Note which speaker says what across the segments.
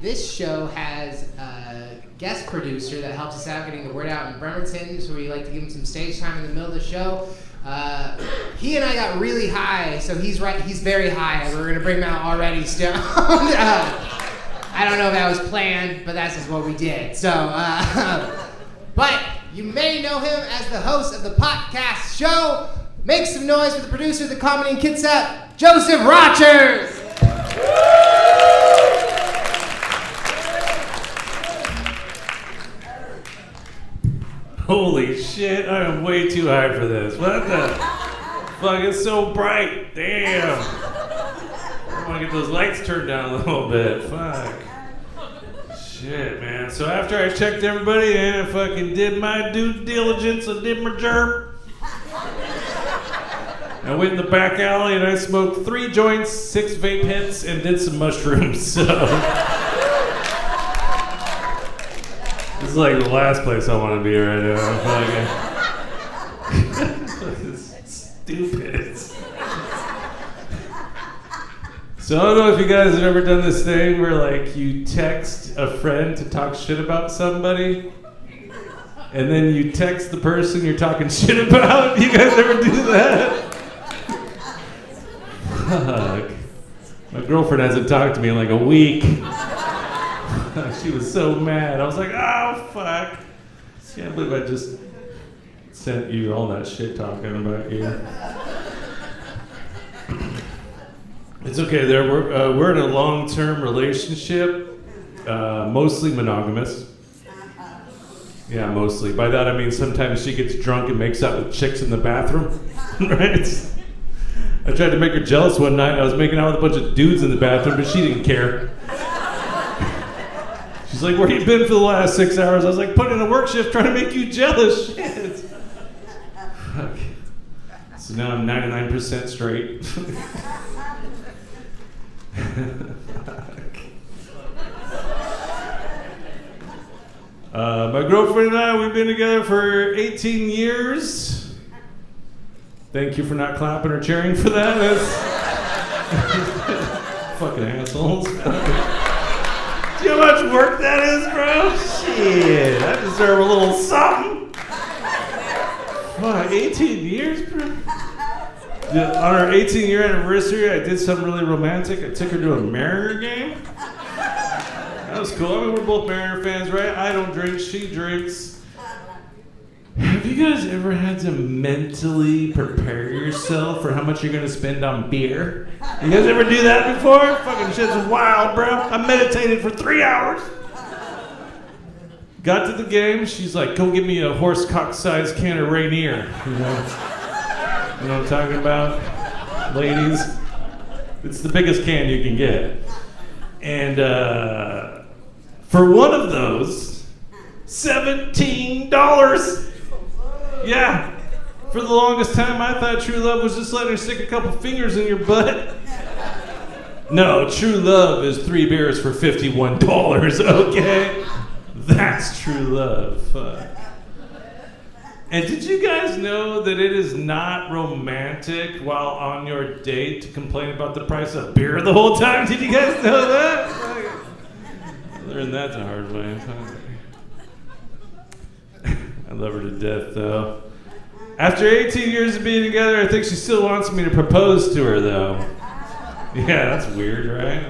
Speaker 1: this show has a guest producer that helps us out getting the word out in Bremerton, so we like to give him some stage time in the middle of the show. He and I got really high, so he's very high. We're gonna bring him out already stoned. I don't know if that was planned, but that's just what we did. So, but you may know him as the host of the podcast show. Make some noise for the producer of the Comedy and Kid Set, Joseph Rogers.
Speaker 2: Holy shit, I am way too high for this. What the fuck, it's so bright. Damn. I want to get those lights turned down a little bit. Fuck. Shit, man. So after I checked everybody and I fucking did my due diligence, I did my jerk. I went in the back alley and I smoked 3 joints, 6 vape hits, and did some mushrooms, so... This is like the last place I want to be right now. Stupid. So I don't know if you guys have ever done this thing where like you text a friend to talk shit about somebody, and then you text the person you're talking shit about. You guys ever do that? Fuck. My girlfriend hasn't talked to me in like a week. She was so mad. I was like, oh, fuck. Can't believe I just sent you all that shit talking about you. It's okay there. We're in a long-term relationship, mostly monogamous. Yeah, mostly. By that I mean sometimes she gets drunk and makes out with chicks in the bathroom. Right? I tried to make her jealous one night. I was making out with a bunch of dudes in the bathroom, but she didn't care. She's like, where you been for the last 6 hours? I was like, putting in a work shift trying to make you jealous. Shit. Fuck. So now I'm 99% straight. My girlfriend and I, we've been together for 18 years. Thank you for not clapping or cheering for that. Fucking assholes. See how much work that is, bro? Shit, I deserve a little something. Fuck, 18 years, bro? Yeah, on our 18-year anniversary, I did something really romantic. I took her to a Mariner game. That was cool. I mean, we're both Mariner fans, right? I don't drink, she drinks. Have you guys ever had to mentally prepare yourself for how much you're gonna spend on beer? You guys ever do that before? Fucking shit's wild, bro. I meditated for 3 hours. Got to the game, she's like, go get me a horse cock-sized can of Rainier. You know what I'm talking about? Ladies? It's the biggest can you can get. And for one of those, $17. Yeah. For the longest time, I thought true love was just letting her stick a couple fingers in your butt. No, true love is 3 beers for $51, okay? That's true love. Fuck. And did you guys know that it is not romantic while on your date to complain about the price of beer the whole time? Did you guys know that? I learned that the hard way. I love her to death, though. After 18 years of being together, I think she still wants me to propose to her, though. Yeah, that's weird, right?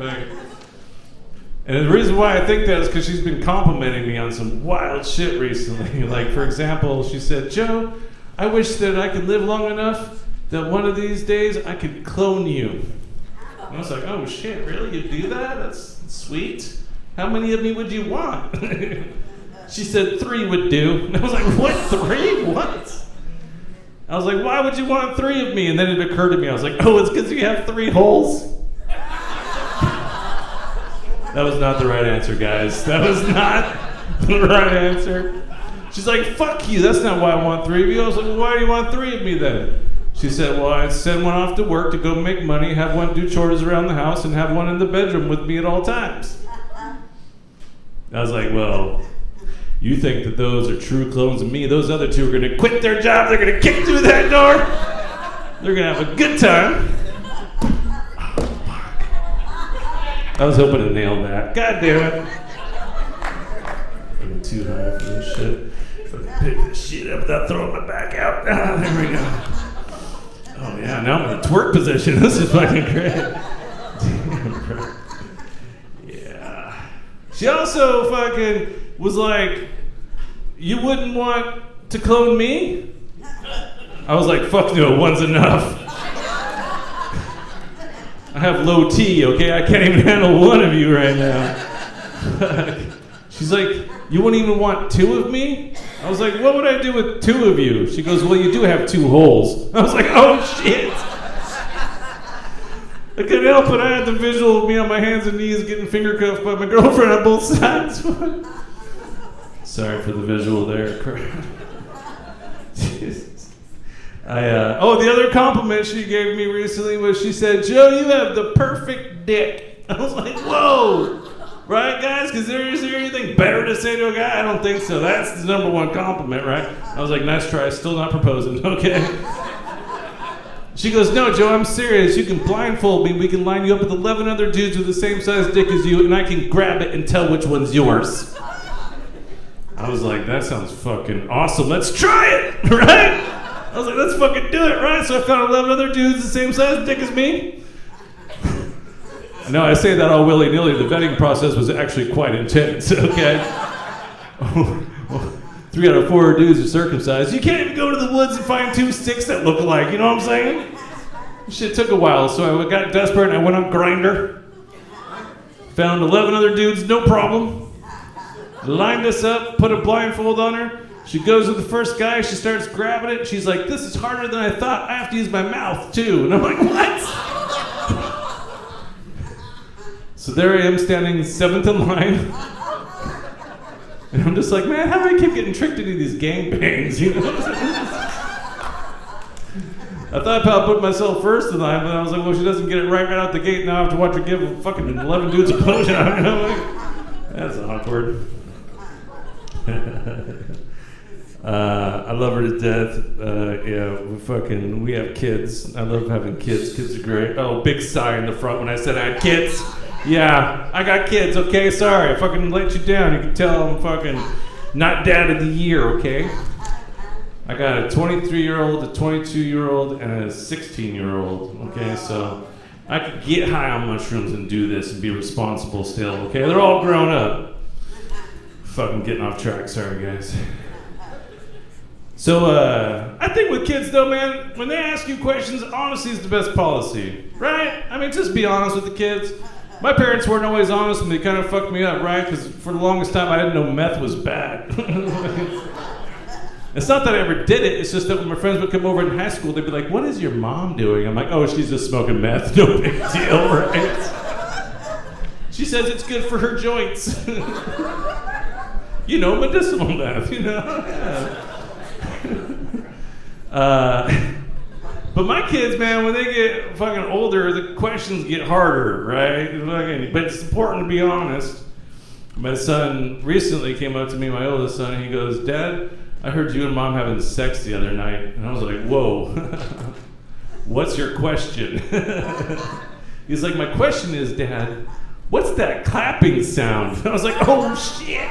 Speaker 2: And the reason why I think that is because she's been complimenting me on some wild shit recently. Like, for example, she said, Joe, I wish that I could live long enough that one of these days I could clone you. And I was like, oh shit, really? You'd do that? That's sweet. How many of me would you want? She said 3 would do. And I was like, what, 3? What? I was like, why would you want 3 of me? And then it occurred to me, I was like, oh, it's because you have 3 holes? That was not the right answer, guys. That was not the right answer. She's like, fuck you, that's not why I want 3 of you. I was like, well, why do you want 3 of me then? She said, well, I'd send one off to work to go make money, have one do chores around the house, and have one in the bedroom with me at all times. I was like, well, you think that those are true clones of me. Those other 2 are gonna quit their job, they're gonna kick through that door, they're gonna have a good time. I was hoping to nail that. God damn it. I'm too high for this shit. Pick this shit up without throwing my back out. Ah, there we go. Oh yeah, now I'm in a twerk position. This is fucking great. Damn, bro. Yeah. She also fucking was like, you wouldn't want to clone me? I was like, fuck no, one's enough. I have low T, okay? I can't even handle one of you right now. She's like, you wouldn't even want two of me? I was like, what would I do with two of you? She goes, well, you do have two holes. I was like, oh shit. I couldn't help it. I had the visual of me on my hands and knees getting finger cuffed by my girlfriend on both sides. Sorry for the visual there. Jesus. The other compliment she gave me recently was she said, Joe, you have the perfect dick. I was like, whoa. Right, guys? Because is there anything better to say to a guy? I don't think so. That's the number one compliment, right? I was like, nice try. Still not proposing. Okay. She goes, no, Joe, I'm serious. You can blindfold me. We can line you up with 11 other dudes with the same size dick as you, and I can grab it and tell which one's yours. I was like, that sounds fucking awesome. Let's try it, right? I was like, let's fucking do it, right? So I found 11 other dudes the same size dick as me. No, I say that all willy-nilly. The vetting process was actually quite intense, okay? 3 out of 4 dudes are circumcised. You can't even go to the woods and find 2 sticks that look alike, you know what I'm saying? Shit took a while, so I got desperate and I went on Grindr. Found 11 other dudes, no problem. Lined us up, put a blindfold on her. She goes with the first guy, she starts grabbing it. She's like, this is harder than I thought. I have to use my mouth, too. And I'm like, what? So there I am standing 7th in line. And I'm just like, man, how do I keep getting tricked into these gangbangs, you know? I thought I'd put myself first in line, but I was like, well, she doesn't get it right out the gate. Now I have to watch her give fucking 11 dudes a blowjob. You know? Like, that's awkward. I love her to death. We have kids. I love having kids. Kids are great. Oh, big sigh in the front when I said I had kids. Yeah, I got kids, okay? Sorry, I fucking let you down. You can tell I'm fucking not dad of the year, okay? I got a 23-year-old, a 22-year-old, and a 16-year-old, okay? So I could get high on mushrooms and do this and be responsible still, okay? They're all grown up. Fucking getting off track, sorry guys. So, I think with kids though, man, when they ask you questions, honesty is the best policy, right? I mean, just be honest with the kids. My parents weren't always honest and they kind of fucked me up, right? Because for the longest time I didn't know meth was bad. It's not that I ever did it, it's just that when my friends would come over in high school, they'd be like, what is your mom doing? I'm like, oh, she's just smoking meth, no big deal, right? She says it's good for her joints. You know, medicinal meth, you know? Yeah. But my kids, man, when they get fucking older, the questions get harder, right? But it's important to be honest. My son recently came up to me, my oldest son, and he goes, Dad, I heard you and Mom having sex the other night. And I was like, whoa, what's your question? He's like, my question is, Dad, what's that clapping sound? And I was like, oh, shit.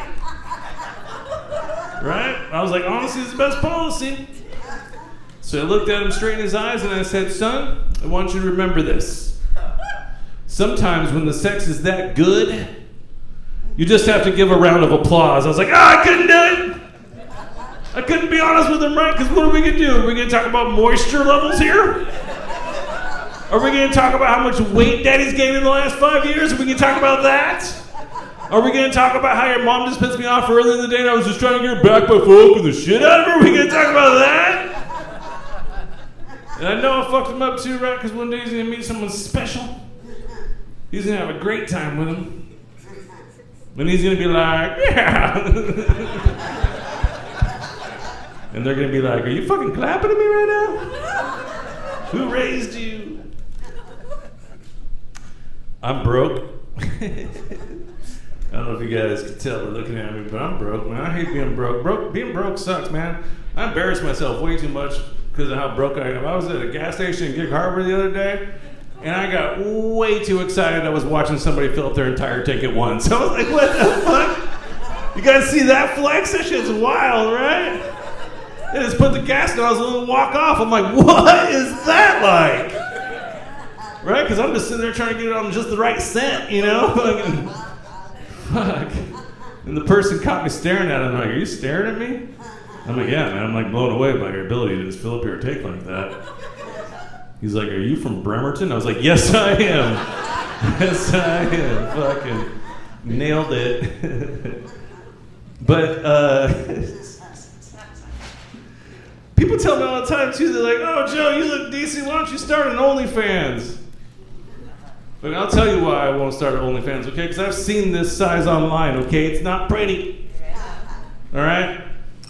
Speaker 2: Right? I was like, honesty is the best policy. So I looked at him straight in his eyes and I said, son, I want you to remember this. Sometimes when the sex is that good, you just have to give a round of applause. I was like, I couldn't do it. I couldn't be honest with him, right? Because what are we going to do? Are we going to talk about moisture levels here? Are we going to talk about how much weight Daddy's gained in the last 5 years? Are we going to talk about that? Are we going to talk about how your mom just pissed me off earlier in the day and I was just trying to get her back by fucking the shit out of her? Are we going to talk about that? And I know I fucked him up too, right? Because one day he's going to meet someone special. He's going to have a great time with him. And he's going to be like, yeah. And they're going to be like, are you fucking clapping at me right now? Who raised you? I'm broke. I don't know if you guys can tell by looking at me, but I'm broke, man. I hate being broke. Being broke sucks, man. I embarrass myself way too much because of how broke I am. I was at a gas station in Gig Harbor the other day, And I got way too excited. I was watching somebody fill up their entire tank at once. I was like, what the fuck? You guys see that flex? That shit's wild, right? They just put the gas nozzle and walk off. I'm like, what is that like? Right? Because I'm just sitting there trying to get it on just the right scent, you know? Fuck. And the person caught me staring at him. I'm like, are you staring at me? I'm like, yeah, man. I'm like blown away by your ability to just fill up your tank like that. He's like, are you from Bremerton? I was like, yes, I am. Yes, I am. Fucking nailed it. But people tell me all the time, too. They're like, oh, Joe, you look decent. Why don't you start an OnlyFans? But I'll tell you why I won't start an OnlyFans, okay? Because I've seen this size online, okay? It's not pretty. All right?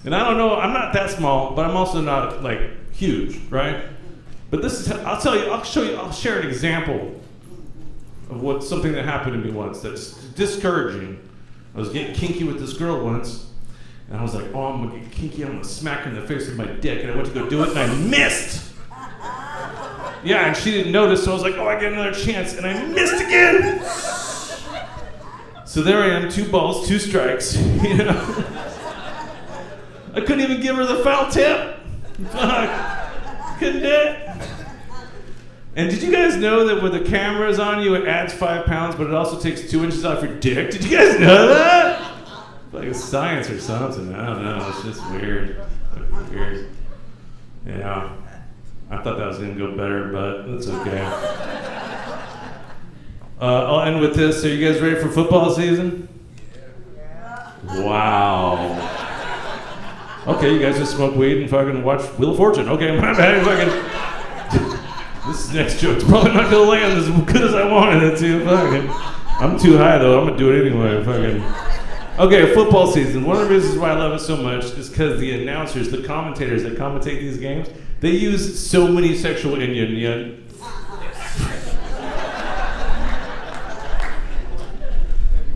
Speaker 2: And I don't know. I'm not that small, but I'm also not, like, huge, right? But this is, I'll share an example of something that happened to me once that's discouraging. I was getting kinky with this girl once, and I was like, oh, I'm gonna get kinky, I'm gonna smack her in the face with my dick, and I went to go do it, and I missed! Yeah, and she didn't notice, so I was like, oh, I get another chance, and I missed again! So there I am, 2 balls, 2 strikes, you know? I couldn't even give her the foul tip! Fuck! Couldn't do it. And did you guys know that when the camera is on you, it adds 5 pounds, but it also takes 2 inches off your dick? Did you guys know that? Like it's science or something. I don't know. It's just weird. Weird. Yeah. I thought that was going to go better, but that's okay. I'll end with this. Are you guys ready for football season? Wow. Okay, you guys just smoke weed and fucking watch Wheel of Fortune. Okay, my bad. Fucking. This next joke's probably not gonna land as good as I wanted it to. Fucking. I'm too high though. I'm gonna do it anyway. Fucking. Okay, football season. One of the reasons why I love it so much is because the announcers, the commentators that commentate these games, they use so many sexual innuendo.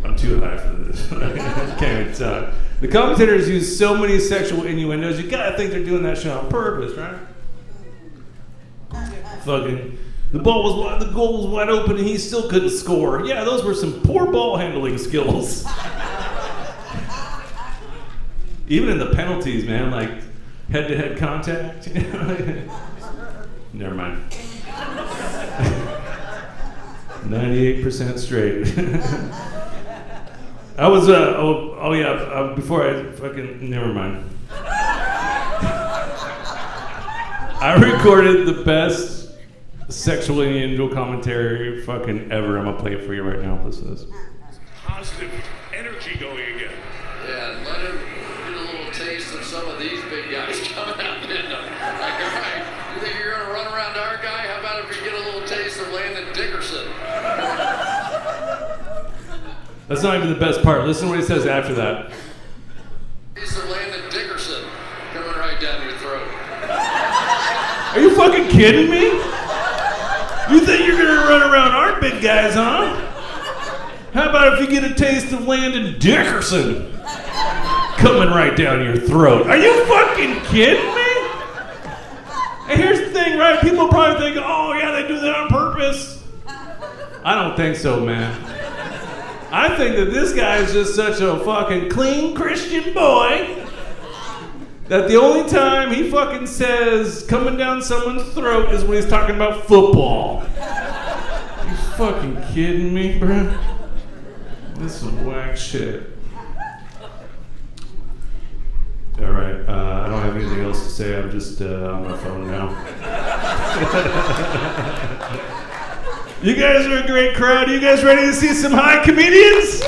Speaker 2: I'm too high for this. Can't even talk. The commentators use so many sexual innuendos, you gotta think they're doing that shit on purpose, right? Fucking, the goal was wide open and he still couldn't score. Yeah, those were some poor ball handling skills. Even in the penalties, man, like head-to-head contact. Never mind. 98% straight. I was, before I fucking, never mind. I recorded the best sexual innuendo commentary fucking ever. I'm gonna play it for you right now. Listen to this.
Speaker 3: Positive energy going again.
Speaker 4: Yeah, let him get a little taste of some of these big guys coming out in them. Like, all right, you think you're gonna run around our guy? How about if you get a little taste of Landon Dickerson?
Speaker 2: That's not even the best part. Listen to what he says after that.
Speaker 4: Taste of Landon Dickerson coming right down your throat.
Speaker 2: Are you fucking kidding me? You think you're gonna run around our big guys, huh? How about if you get a taste of Landon Dickerson coming right down your throat? Are you fucking kidding me? And here's the thing, right? People probably think, oh yeah, they do that on purpose. I don't think so, man. I think that this guy is just such a fucking clean Christian boy that the only time he fucking says coming down someone's throat is when he's talking about football. You fucking kidding me, bro? This is whack shit. Alright, I don't have anything else to say. I'm just on my phone now. You guys are a great crowd. Are you guys ready to see some high comedians?